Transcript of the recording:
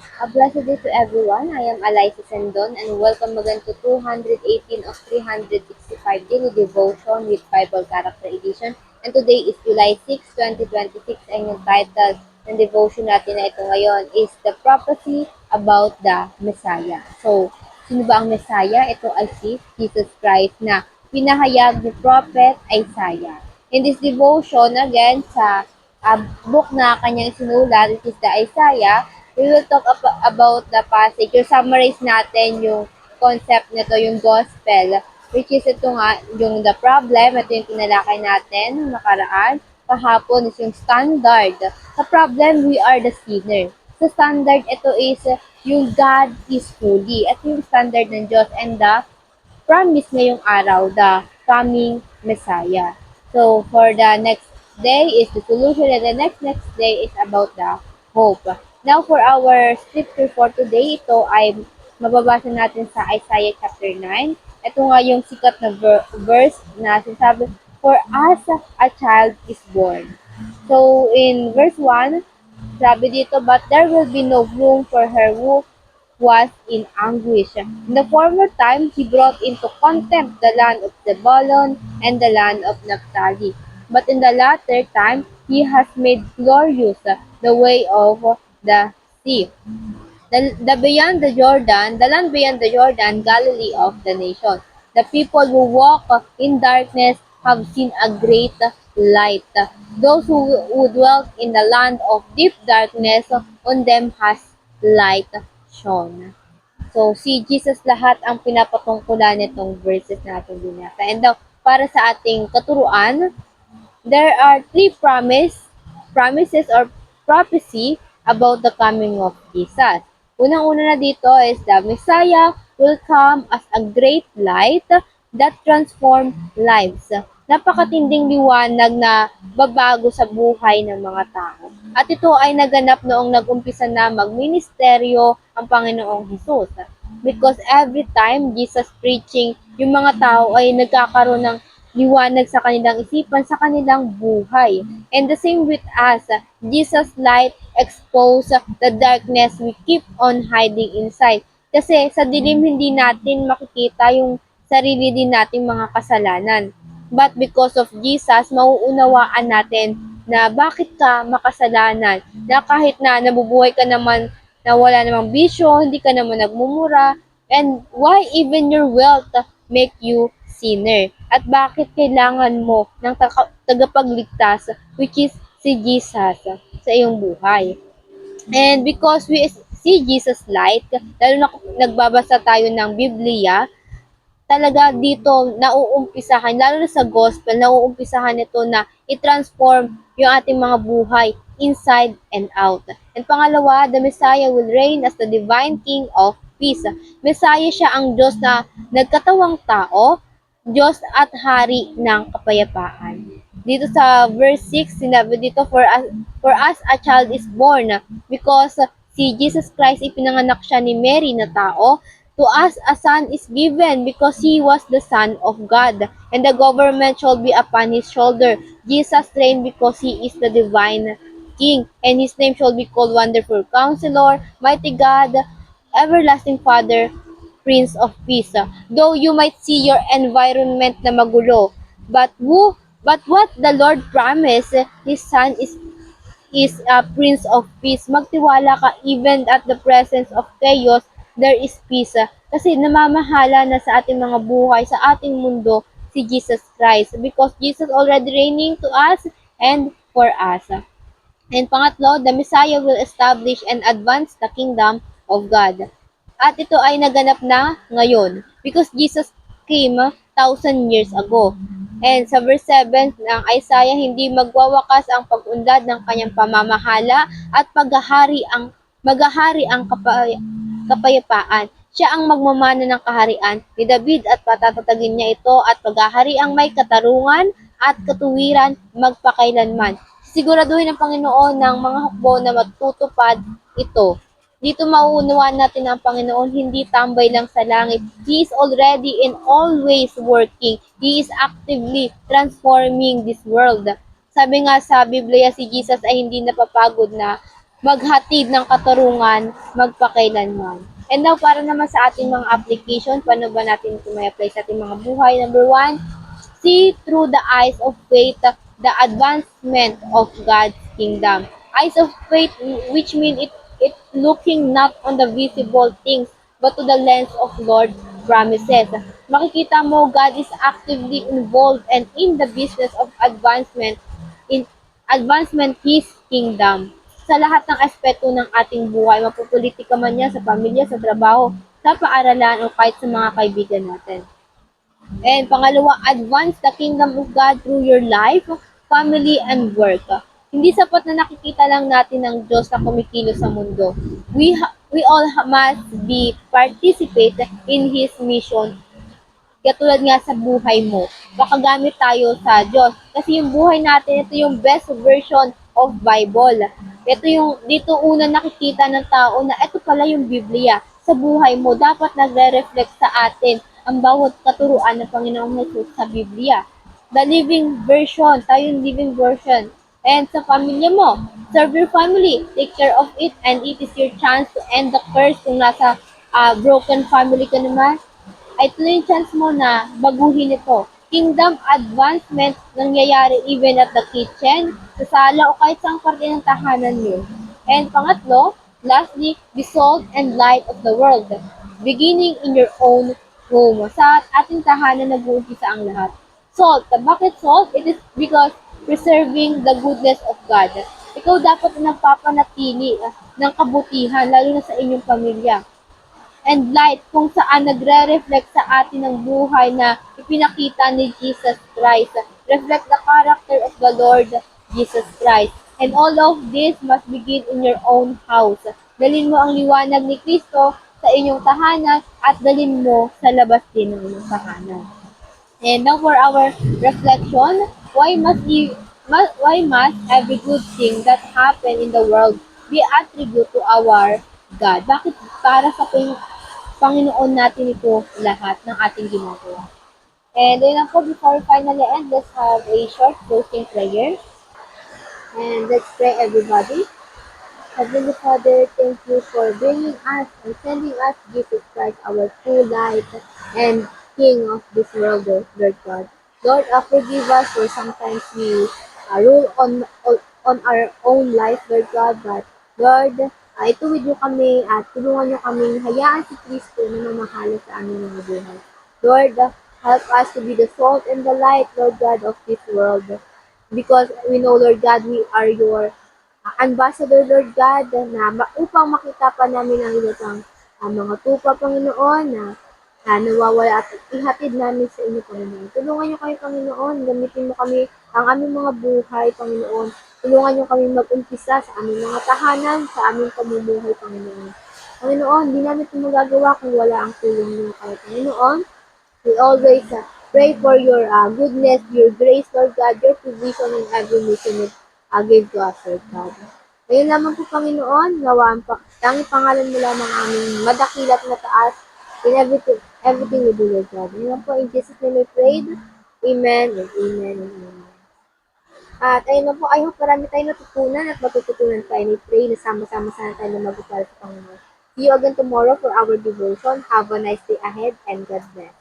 A blessed day to everyone. I am Eliza Sendon and welcome again to 218 of 365 Daily Devotion with Bible Character Edition. And today is July 6, 2026 and yung title ng devotion natin na ito ngayon is The Prophecy About the Messiah. So, sino ba ang Messiah? Ito ay si Jesus Christ na pinahayag ni Prophet Isaiah. In this devotion, again, sa book na kanyang sinulat, which is the Isaiah, we will talk about the passage or summarize natin yung concept nito, yung gospel, which is ito nga, yung the problem, ito yung tinalakay natin nakaraan, kahapon is yung standard. Sa problem, we are the sinner. Sa standard, ito is yung God is holy. Ito yung standard ng Diyos and the promise ngayong araw, the coming Messiah. So, for the next day is the solution and the next day is about the hope. Now, for our scripture for today, ito ay mababasa natin sa Isaiah chapter 9. Ito nga yung sikat na verse na sinasabi, For us a child is born. So, in verse 1, sabi dito, But there will be no room for her who was in anguish. In the former time, he brought into contempt the land of Zebulun and the land of Naphtali. But in the latter time, he has made glorious the way of the sea. The beyond the Jordan, the land beyond the Jordan, Galilee of the nation. The people who walk in darkness have seen a great light. Those who dwelt in the land of deep darkness, on them has light shone. So, si Jesus lahat ang pinapatungkulan nitong verses natin binasa. And para sa ating katuruan, there are three promises or prophecy about the coming of Jesus. Unang-una na dito is the Messiah will come as a great light that transform lives. Napakatinding liwanag na babago sa buhay ng mga tao. At ito ay naganap noong nag-umpisa na magministeryo ang Panginoong Hesus. Because every time Jesus preaching, yung mga tao ay nagkakaroon ng liwanag sa kanilang isipan, sa kanilang buhay. And the same with us, Jesus' light expose the darkness we keep on hiding inside. Kasi sa dilim hindi natin makikita yung sarili din nating mga kasalanan. But because of Jesus, mauunawaan natin na bakit ka makasalanan, na kahit na nabubuhay ka naman na wala namang bisyo, hindi ka naman nagmumura, and why even your wealth make you sinner? At bakit kailangan mo ng tagapagligtas, which is si Jesus sa iyong buhay? And because we see Jesus light, lalo na kung nagbabasa tayo ng Biblia, talaga dito nauumpisahan, lalo na sa gospel, nauumpisahan ito na i-transform yung ating mga buhay inside and out. And pangalawa, the Messiah will reign as the divine King of peace. Messiah siya ang Diyos na nagkatawang tao, Diyos at Hari ng kapayapaan. Dito sa verse 6, sinabi dito, for us a child is born, because si Jesus Christ ipinanganak siya ni Mary na tao. To us a son is given, because he was the Son of God, and the government shall be upon his shoulder. Jesus reigned because he is the divine King, and his name shall be called Wonderful Counselor, Mighty God, Everlasting Father, Prince of Peace. Though you might see your environment na magulo, but what the Lord promised, his son is a Prince of Peace. Magtiwala ka, even at the presence of chaos, there is peace. Kasi namamahala na sa ating mga buhay, sa ating mundo, si Jesus Christ. Because Jesus already reigning to us and for us. And pangatlo, the Messiah will establish and advance the kingdom of God. At ito ay naganap na ngayon because Jesus came 1,000 years ago. And sa verse 7 ng Isaiah, hindi magwawakas ang pag-unlad ng kanyang pamamahala at maghahari ang kapayapaan. Siya ang magmamana ng kaharian ni David at patatatagin niya ito at paghahari ang may katarungan at katuwiran magpakailanman. Siguraduhin ng Panginoon ng mga hukbo na matutupad ito. Dito mauunawaan natin ang Panginoon hindi tambay lang sa langit. He is already and always working. He is actively transforming this world. Sabi nga sa Biblia, si Jesus ay hindi napapagod na maghatid ng katarungan magpakailanman. And now, para naman sa ating mga application, paano ba natin ito may apply sa ating mga buhay? Number one, see through the eyes of faith the advancement of God's kingdom. Eyes of faith, which mean it looking not on the visible things, but to the lens of Lord's promises. Makikita mo, God is actively involved and in the business of in advancement His kingdom. Sa lahat ng aspeto ng ating buhay, mapupolitika man yan sa pamilya, sa trabaho, sa paaralan, o kahit sa mga kaibigan natin. And pangalawa, advance the kingdom of God through your life, family, and work. Hindi sapat na nakikita lang natin ang Diyos na kumikilos sa mundo. We all must be participate in His mission. Katulad nga sa buhay mo, baka gamit tayo sa Diyos. Kasi yung buhay natin, ito yung best version of Bible. Ito yung, dito una nakikita ng tao na ito pala yung Biblia. Sa buhay mo, dapat nagre-reflect sa atin ang bawat katuruan ng Panginoong Jesus sa Biblia. The living version, tayo yung living version. And sa pamilya mo, serve your family, take care of it, and it is your chance to end the curse kung nasa broken family ka naman ay ito na yung chance mo na baguhin ito. Kingdom advancement nangyayari even at the kitchen, sa sala o kahit saang parte ng tahanan niyo. And pangatlo, lastly, the salt and light of the world. Beginning in your own home. Sa ating tahanan nag-uumpisa ang lahat. Salt. Bakit salt? It is because preserving the goodness of God. Ikaw dapat na nagpapanatili ng kabutihan, lalo na sa inyong pamilya and light kung saan nagre-reflect sa atin ang buhay na ipinakita ni Jesus Christ. Reflect the character of the Lord Jesus Christ. And all of this must begin in your own house. Dalhin mo ang liwanag ni Kristo sa inyong tahanan at dalhin mo sa labas din ng inyong tahanan. And now for our reflection, why must every good thing that happen in the world be attributed to our God? Bakit para sa Panginoon natin ito lahat ng ating ginagawa? And yun lang po, before we finally end, let's have a short closing prayer. And let's pray everybody. Heavenly Father, thank you for bringing us and sending us Jesus Christ, our true light and King of this world, Lord God. Lord, forgive us for sometimes we rule on our own life, Lord God, but Lord, ituwid niyo kami at tulungan niyo kami hayaan si Kristo na mamahala sa aming mga buhay. Lord, help us to be the salt and the light, Lord God, of this world. Because we know, Lord God, we are your ambassador, Lord God, na upang makita pa namin ang ilang mga tupa, Panginoon, na nawawala at ihatid namin sa inyo, Panginoon. Tulungan niyo kami, Panginoon. Gamitin mo kami ang aming mga buhay, Panginoon. Tulungan niyo kami mag-umpisa sa aming mga tahanan, sa aming pamumuhay, Panginoon. Panginoon, hindi namin ito magagawa kung wala ang tulong niyo kayo, Panginoon. We always pray for your goodness, your grace, Lord God, your provision in every mission that give to us, Lord God. Ngayon lamang po, Panginoon, nawa ang tanging pangalan mo lamang aming madakilat na taas in everything we do, Lord God. Ngayon po, in Jesus' name we prayed. Amen and amen and amen. At ayun na po, I hope marami tayong natutunan at matututunan tayo ni pray na sama-sama sana tayo na mag-upal sa Panginoon. See you again tomorrow for our devotion. Have a nice day ahead and God bless.